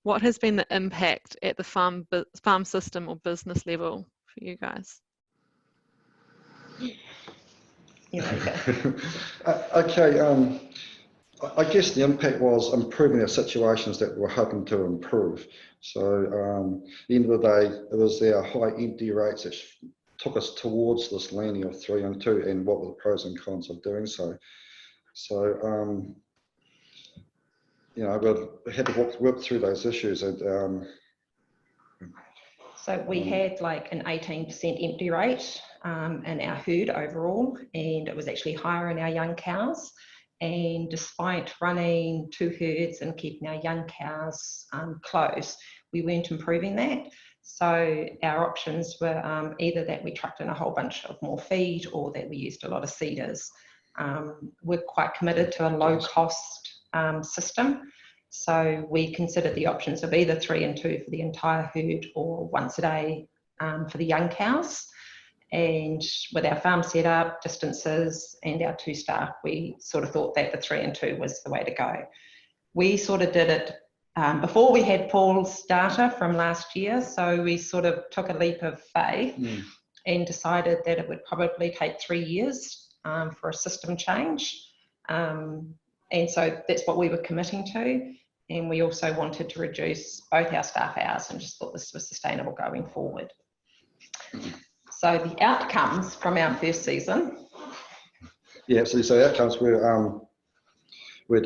What has been the impact at the farm system or business level for you guys? Okay, I guess the impact was improving our situations that we were hoping to improve. So at the end of the day, it was our high empty rates that took us towards this landing of 3 and 2, and what were the pros and cons of doing so. So you know, we had to work through those issues. And so we had like an 18% empty rate in our herd overall, and it was actually higher in our young cows. And despite running 2 herds and keeping our young cows close, we weren't improving that. So our options were either that we trucked in a whole bunch of more feed, or that we used a lot of seeders. We're quite committed to a low cost system. So we considered the options of either 3 and 2 for the entire herd, or once a day for the young cows. And with our farm setup, distances, and our 2 staff, we sort of thought that the 3 and 2 was the way to go. We sort of did it before we had Paul's data from last year, so we sort of took a leap of faith and decided that it would probably take 3 years for a system change. And so that's what we were committing to. And we also wanted to reduce both our staff hours, and just thought this was sustainable going forward. So the outcomes from our first season. Yeah, absolutely. So the outcomes were we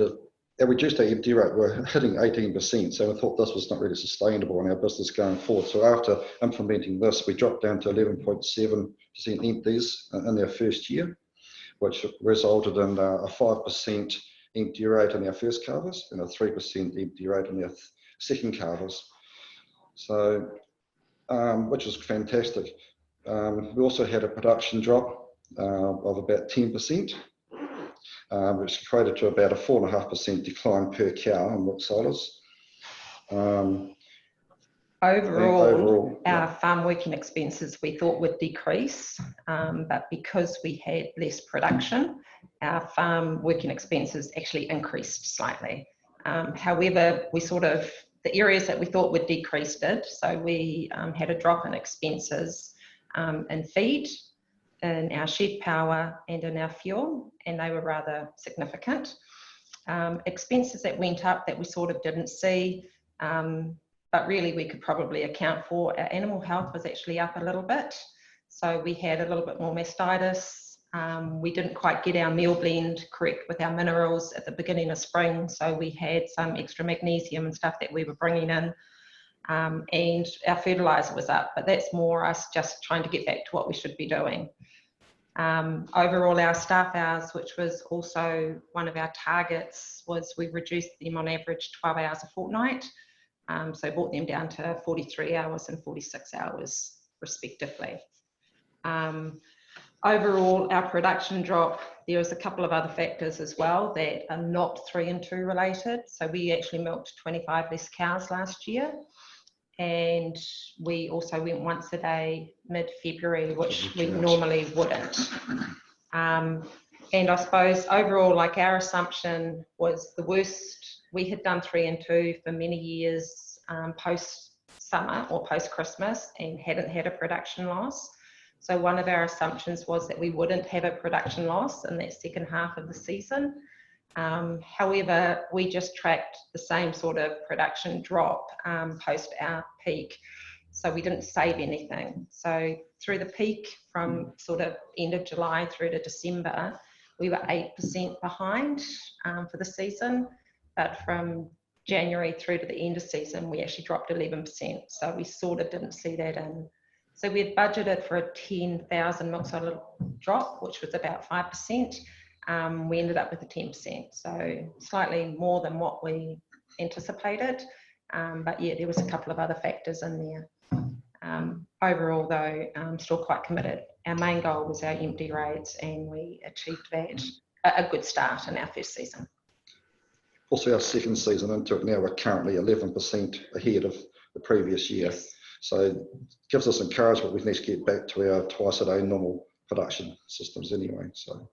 reduced our empty rate. We're hitting 18%. So we thought this was not really sustainable in our business going forward. So after implementing this, we dropped down to 11.7% empties in our first year, which resulted in a 5% empty rate in our first calvers and a 3% empty rate in our second calvers. So, which was fantastic. We also had a production drop of about 10%, which equated to about a 4.5% decline per cow in milk solids. Overall, our farm working expenses we thought would decrease, but because we had less production, our farm working expenses actually increased slightly. However, the areas that we thought would decrease did. So we had a drop in expenses in feed, in our shed power, and in our fuel, and they were rather significant. Expenses that went up that we sort of didn't see, but really we could probably account for. Our animal health was actually up a little bit. So we had a little bit more mastitis. We didn't quite get our meal blend correct with our minerals at the beginning of spring. So we had some extra magnesium and stuff that we were bringing in. And our fertilizer was up, but that's more us just trying to get back to what we should be doing. Overall, our staff hours, which was also one of our targets, was we reduced them on average 12 hours a fortnight. So brought them down to 43 hours and 46 hours respectively. Overall, our production drop, there was a couple of other factors as well that are not 3 and 2 related. So we actually milked 25 less cows last year. And we also went once a day mid-February, which we normally wouldn't. And I suppose overall, like, our assumption was the worst. We had done 3 and 2 for many years post-summer or post-Christmas and hadn't had a production loss. So one of our assumptions was that we wouldn't have a production loss in that second half of the season. However, we just tracked the same sort of production drop post our peak. So we didn't save anything. So through the peak from sort of end of July through to December, we were 8% behind for the season. But from January through to the end of season, we actually dropped 11%. So we sort of didn't see that in. So we had budgeted for a 10,000 milk solid drop, which was about 5%. We ended up with a 10%, so slightly more than what we anticipated. But yeah, there was a couple of other factors in there. Overall though, I'm still quite committed. Our main goal was our empty rates, and we achieved that, a good start in our first season. Also our second season into it now, we're currently 11% ahead of the previous year. Yes. So it gives us encouragement we need to get back to our twice a day normal production systems anyway. So